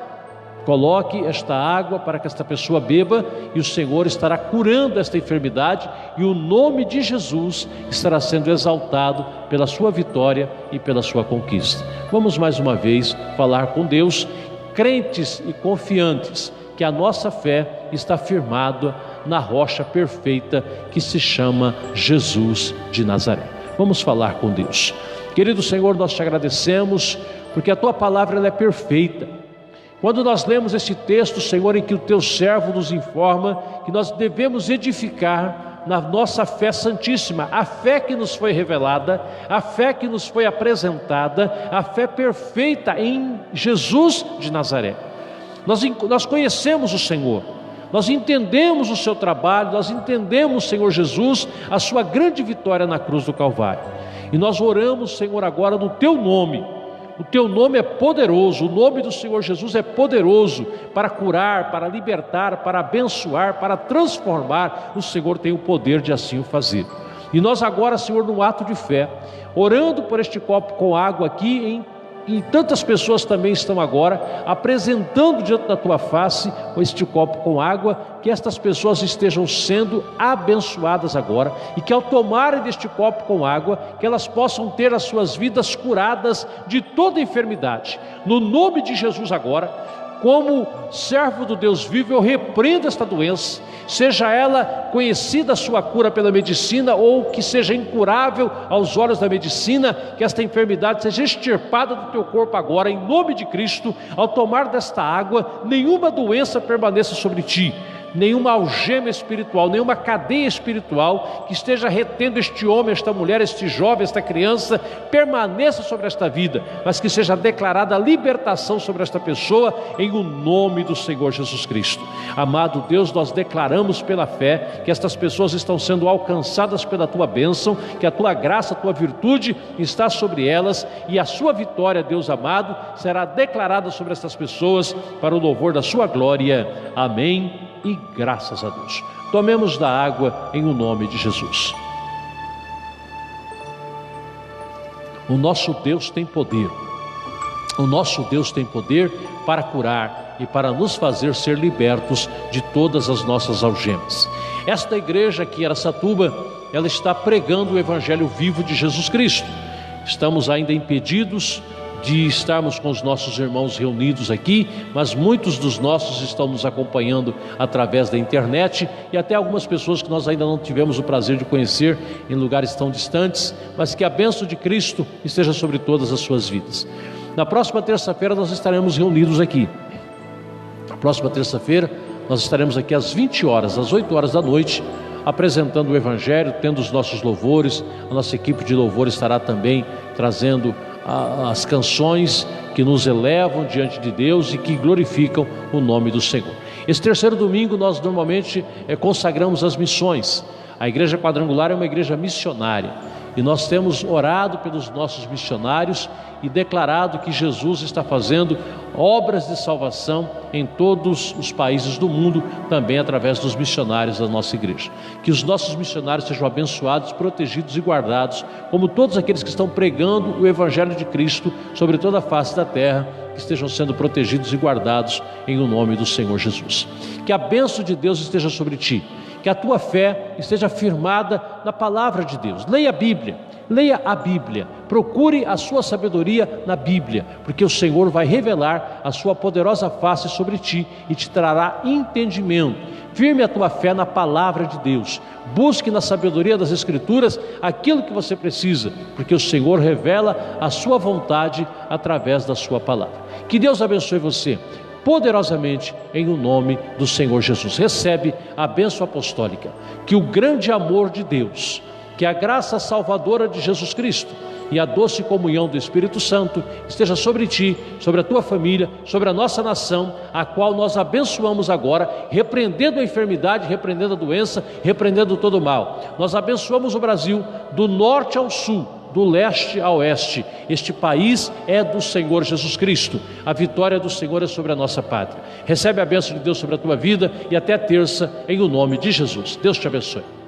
coloque esta água para que esta pessoa beba e o Senhor estará curando esta enfermidade e o nome de Jesus estará sendo exaltado pela sua vitória e pela sua conquista. Vamos mais uma vez falar com Deus, crentes e confiantes que a nossa fé está firmada na rocha perfeita que se chama Jesus de Nazaré. Vamos falar com Deus. Querido Senhor, nós te agradecemos porque a tua palavra ela é perfeita. Quando nós lemos esse texto, Senhor, em que o teu servo nos informa que nós devemos edificar na nossa fé santíssima, a fé que nos foi revelada, a fé que nos foi apresentada, a fé perfeita em Jesus de Nazaré. Nós conhecemos o Senhor, nós entendemos o seu trabalho, nós entendemos, Senhor Jesus, a sua grande vitória na cruz do Calvário. E nós oramos, Senhor, agora no teu nome. O teu nome é poderoso, o nome do Senhor Jesus é poderoso para curar, para libertar, para abençoar, para transformar. O Senhor tem o poder de assim o fazer. E nós agora, Senhor, num ato de fé, orando por este copo com água aqui, e tantas pessoas também estão agora apresentando diante da tua face este copo com água, que estas pessoas estejam sendo abençoadas agora e que ao tomarem deste copo com água, que elas possam ter as suas vidas curadas de toda enfermidade. No nome de Jesus agora, como servo do Deus vivo, eu repreendo esta doença, seja ela conhecida a sua cura pela medicina ou que seja incurável aos olhos da medicina, que esta enfermidade seja extirpada do teu corpo agora, em nome de Cristo. Ao tomar desta água, nenhuma doença permaneça sobre ti, nenhuma algema espiritual, nenhuma cadeia espiritual que esteja retendo este homem, esta mulher, este jovem, esta criança, permaneça sobre esta vida, mas que seja declarada a libertação sobre esta pessoa, em o nome do Senhor Jesus Cristo. Amado Deus, nós declaramos pela fé que estas pessoas estão sendo alcançadas pela tua bênção, que a tua graça, a tua virtude está sobre elas, e a sua vitória, Deus amado, será declarada sobre estas pessoas para o louvor da sua glória. Amém e graças a Deus. Tomemos da água em o nome de Jesus. O nosso Deus tem poder. O nosso Deus tem poder para curar e para nos fazer ser libertos de todas as nossas algemas. Esta igreja aqui em Araçatuba, ela está pregando o evangelho vivo de Jesus Cristo. Estamos ainda impedidos de estarmos com os nossos irmãos reunidos aqui, mas muitos dos nossos estão nos acompanhando através da internet, e até algumas pessoas que nós ainda não tivemos o prazer de conhecer em lugares tão distantes, mas que a bênção de Cristo esteja sobre todas as suas vidas. Na próxima terça-feira nós estaremos reunidos aqui. Na próxima terça-feira nós estaremos aqui às 20 horas, às 8 horas da noite, apresentando o evangelho, tendo os nossos louvores. A nossa equipe de louvor estará também trazendo as canções que nos elevam diante de Deus e que glorificam o nome do Senhor. Esse terceiro domingo nós normalmente consagramos as missões. A Igreja Quadrangular é uma igreja missionária, e nós temos orado pelos nossos missionários e declarado que Jesus está fazendo obras de salvação em todos os países do mundo, também através dos missionários da nossa igreja. Que os nossos missionários sejam abençoados, protegidos e guardados, como todos aqueles que estão pregando o evangelho de Cristo sobre toda a face da terra, que estejam sendo protegidos e guardados em o nome do Senhor Jesus. Que a bênção de Deus esteja sobre ti, que a tua fé esteja firmada na palavra de Deus. Leia a Bíblia, procure a sua sabedoria na Bíblia, porque o Senhor vai revelar a sua poderosa face sobre ti e te trará entendimento. Firme a tua fé na palavra de Deus, busque na sabedoria das Escrituras aquilo que você precisa, porque o Senhor revela a sua vontade através da sua palavra. Que Deus abençoe você poderosamente em o nome do Senhor Jesus. Recebe a bênção apostólica. Que o grande amor de Deus, que a graça salvadora de Jesus Cristo e a doce comunhão do Espírito Santo esteja sobre ti, sobre a tua família, sobre a nossa nação, a qual nós abençoamos agora, repreendendo a enfermidade, repreendendo a doença, repreendendo todo o mal. Nós abençoamos o Brasil do norte ao sul, do leste a oeste. Este país é do Senhor Jesus Cristo. A vitória do Senhor é sobre a nossa pátria. Recebe a bênção de Deus sobre a tua vida, e até terça, em o nome de Jesus. Deus te abençoe.